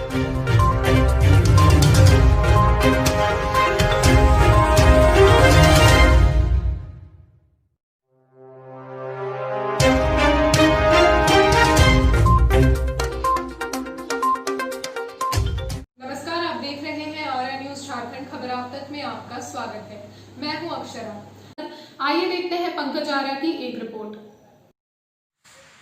नमस्कार, आप देख रहे हैं आर्या न्यूज झारखंड खबर आप तक में आपका स्वागत है। मैं हूं अक्षरा। आइए देखते हैं पंकज आर्या की एक रिपोर्ट।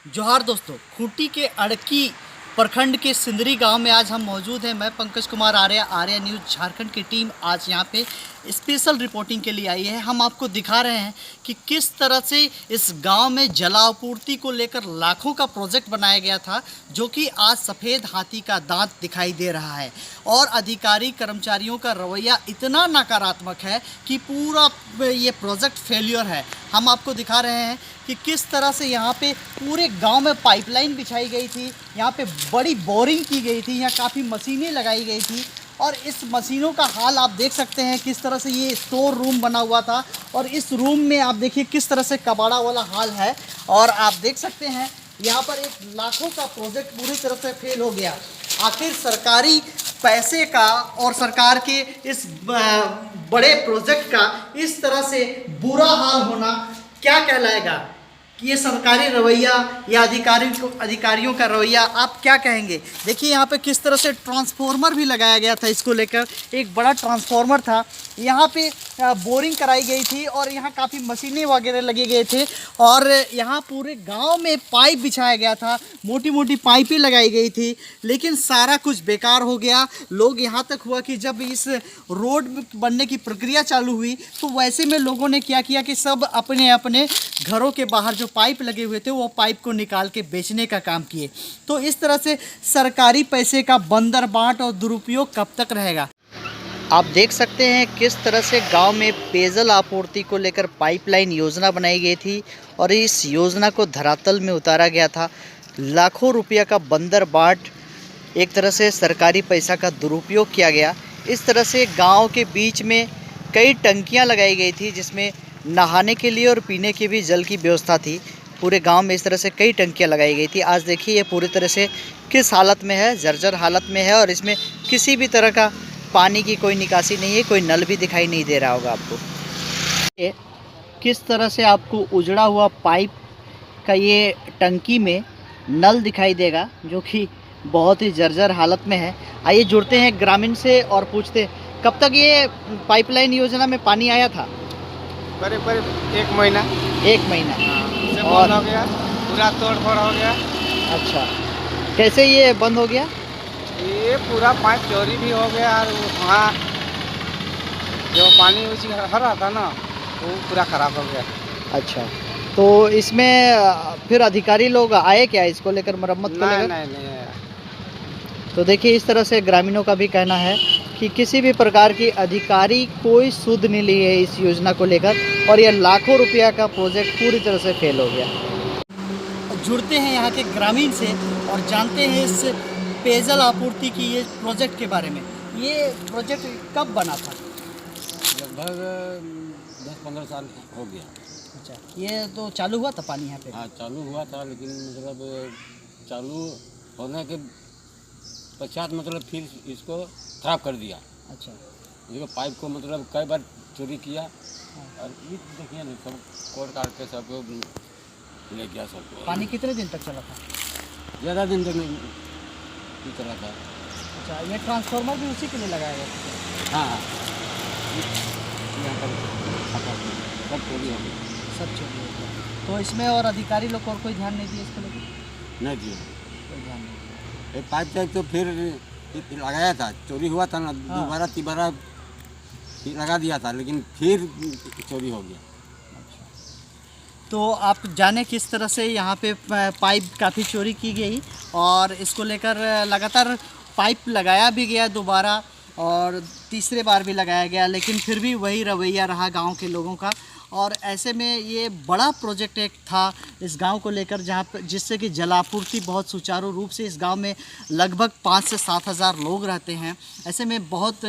जोहार दोस्तों, खूंटी के अड़की प्रखंड के सिंदरी गांव में आज हम मौजूद हैं। मैं पंकज कुमार आर्या न्यूज़ झारखंड की टीम आज यहां पे स्पेशल रिपोर्टिंग के लिए आई है। हम आपको दिखा रहे हैं कि किस तरह से इस गांव में जलापूर्ति को लेकर लाखों का प्रोजेक्ट बनाया गया था, जो कि आज सफ़ेद हाथी का दांत दिखाई दे रहा है। और अधिकारी कर्मचारियों का रवैया इतना नकारात्मक है कि पूरा ये प्रोजेक्ट फेलियर है। हम आपको दिखा रहे हैं कि किस तरह से यहाँ पे पूरे गांव में पाइपलाइन बिछाई गई थी, यहाँ पे बड़ी बोरिंग की गई थी, यहाँ काफ़ी मशीनें लगाई गई थी। और इस मशीनों का हाल आप देख सकते हैं किस तरह से ये स्टोर रूम बना हुआ था। और इस रूम में आप देखिए किस तरह से कबाड़ा वाला हाल है। और आप देख सकते हैं यहाँ पर एक लाखों का प्रोजेक्ट पूरी तरह से फेल हो गया। आखिर सरकारी पैसे का और सरकार के इस बड़े प्रोजेक्ट का इस तरह से बुरा हाल होना क्या कहलाएगा? कि ये सरकारी रवैया या अधिकारियों का रवैया, आप क्या कहेंगे? देखिए यहाँ पे किस तरह से ट्रांसफार्मर भी लगाया गया था। इसको लेकर एक बड़ा ट्रांसफार्मर था, यहाँ पे बोरिंग कराई गई थी और यहाँ काफ़ी मशीनें वगैरह लगे गए थे। और यहाँ पूरे गांव में पाइप बिछाया गया था, मोटी मोटी पाइपें लगाई गई थी, लेकिन सारा कुछ बेकार हो गया। लोग यहाँ तक हुआ कि जब इस रोड बनने की प्रक्रिया चालू हुई तो वैसे में लोगों ने क्या किया कि सब अपने अपने घरों के बाहर जो पाइप लगे हुए थे वो पाइप को निकाल के बेचने का काम किए। तो इस तरह से सरकारी पैसे का बंदरबाट और दुरुपयोग कब तक रहेगा? आप देख सकते हैं किस तरह से गांव में पेयजल आपूर्ति को लेकर पाइपलाइन योजना बनाई गई थी और इस योजना को धरातल में उतारा गया था। लाखों रुपया का बंदरबाट, एक तरह से सरकारी पैसा का दुरुपयोग किया गया। इस तरह से गांव के बीच में कई टंकियां लगाई गई थी जिसमें नहाने के लिए और पीने के भी जल की व्यवस्था थी। पूरे गांव में इस तरह से कई टंकियां लगाई गई थी। आज देखिए ये पूरी तरह से किस हालत में है, जर्जर हालत में है और इसमें किसी भी तरह का पानी की कोई निकासी नहीं है, कोई नल भी दिखाई नहीं दे रहा होगा आपको। ये किस तरह से आपको उजड़ा हुआ पाइप का ये टंकी में नल दिखाई देगा, जो कि बहुत ही जर्जर हालत में है। आइए जुड़ते हैं ग्रामीण से और पूछते हैं कब तक ये पाइपलाइन योजना में पानी आया था? करीब करीब 1 महीना। 1 महीना और हो गया, पूरा तोड़ फोड़ हो गया। अच्छा, कैसे ये बंद हो गया? ये पूरा पाइप चोरी भी हो गया और वहाँ जो पानी उसी भर रहा था ना वो पूरा खराब हो गया। अच्छा, तो इसमें फिर अधिकारी लोग आए क्या इसको लेकर, मरम्मत को लेकर? नहीं आया। तो देखिए इस तरह से ग्रामीणों का भी कहना है कि किसी भी प्रकार की अधिकारी कोई सुध नहीं ली है इस योजना को लेकर और यह लाखों रुपया का प्रोजेक्ट पूरी तरह से फेल हो गया। जुड़ते हैं यहाँ के ग्रामीण से और जानते हैं इस पेयजल आपूर्ति की ये प्रोजेक्ट के बारे में। ये प्रोजेक्ट कब बना था? लगभग 10-15 साल हो गया। अच्छा, ये तो चालू हुआ था पानी यहाँ पे? हाँ, चालू हुआ था, लेकिन मतलब चालू होने के पश्चात मतलब फिर इसको खराब कर दिया। अच्छा, इसको पाइप को मतलब कई बार चोरी किया। और ये देखिए ना, सब कोड़ काट के सबको ले गया सबको। पानी कितने दिन तक चला था? ज़्यादा दिन तक नहीं चला था। अच्छा, ये ट्रांसफार्मर भी उसी के लिए लगाया गया था? हाँ, यहाँ पर सब चोरी हो गई। सब चोरी हो गया। तो इसमें और अधिकारी लोग और कोई ध्यान नहीं दिए इसको लेकर? नहीं दिया कोई ध्यान नहीं दिया। ये पाइप टाइप तो फिर लगाया था, चोरी हुआ था ना, हाँ। दोबारा तिबारा लगा दिया था, लेकिन फिर चोरी हो गया। तो आप जाने किस तरह से यहाँ पे पाइप काफ़ी चोरी की गई और इसको लेकर लगातार पाइप लगाया भी गया दोबारा और तीसरे बार भी लगाया गया, लेकिन फिर भी वही रवैया रहा गांव के लोगों का। और ऐसे में ये बड़ा प्रोजेक्ट एक था इस गांव को लेकर, जहां पर जिससे कि जलापूर्ति बहुत सुचारू रूप से, इस गांव में लगभग 5 से 7 हज़ार लोग रहते हैं। ऐसे में बहुत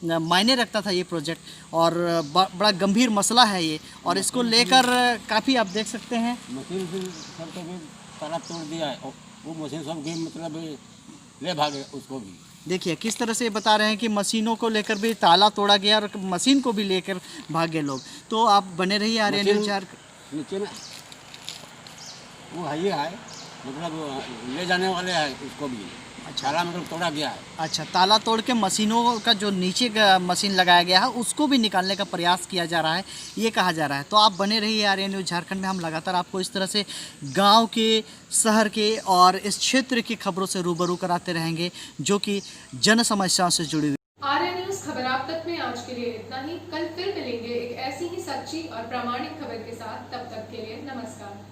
मायने रखता था ये प्रोजेक्ट और बड़ा गंभीर मसला है ये। और इसको लेकर काफ़ी आप देख सकते हैं मशीन से सब भी ताला तोड़ दिया है, वो मशीन सब भी मतलब ले भागे उसको भी। देखिए किस तरह से बता रहे हैं कि मशीनों को लेकर भी ताला तोड़ा गया और मशीन को भी लेकर भाग गए लोग। तो आप बने रहिए आर्यन न्यूज़ झारखंड। नीचे में वो है मतलब ले जाने वाले हैं उसको भी। ताला मतलब तोड़ा गया है। अच्छा, ताला तोड़ के मशीनों का जो नीचे का मशीन लगाया गया है उसको भी निकालने का प्रयास किया जा रहा है, ये कहा जा रहा है। तो आप बने रहिए आर्यन न्यूज़ झारखंड में, हम लगातार आपको इस तरह से गांव के, शहर के और इस क्षेत्र की खबरों से रूबरू कराते रहेंगे जो कि जन समस्याओं से जुड़ी हुई। आर्यन न्यूज़ खबर आप तक में आज के लिए इतना ही। कल फिर मिलेंगे एक ऐसी ही सच्ची और प्रामाणिक खबर के साथ। तब तक के लिए नमस्कार।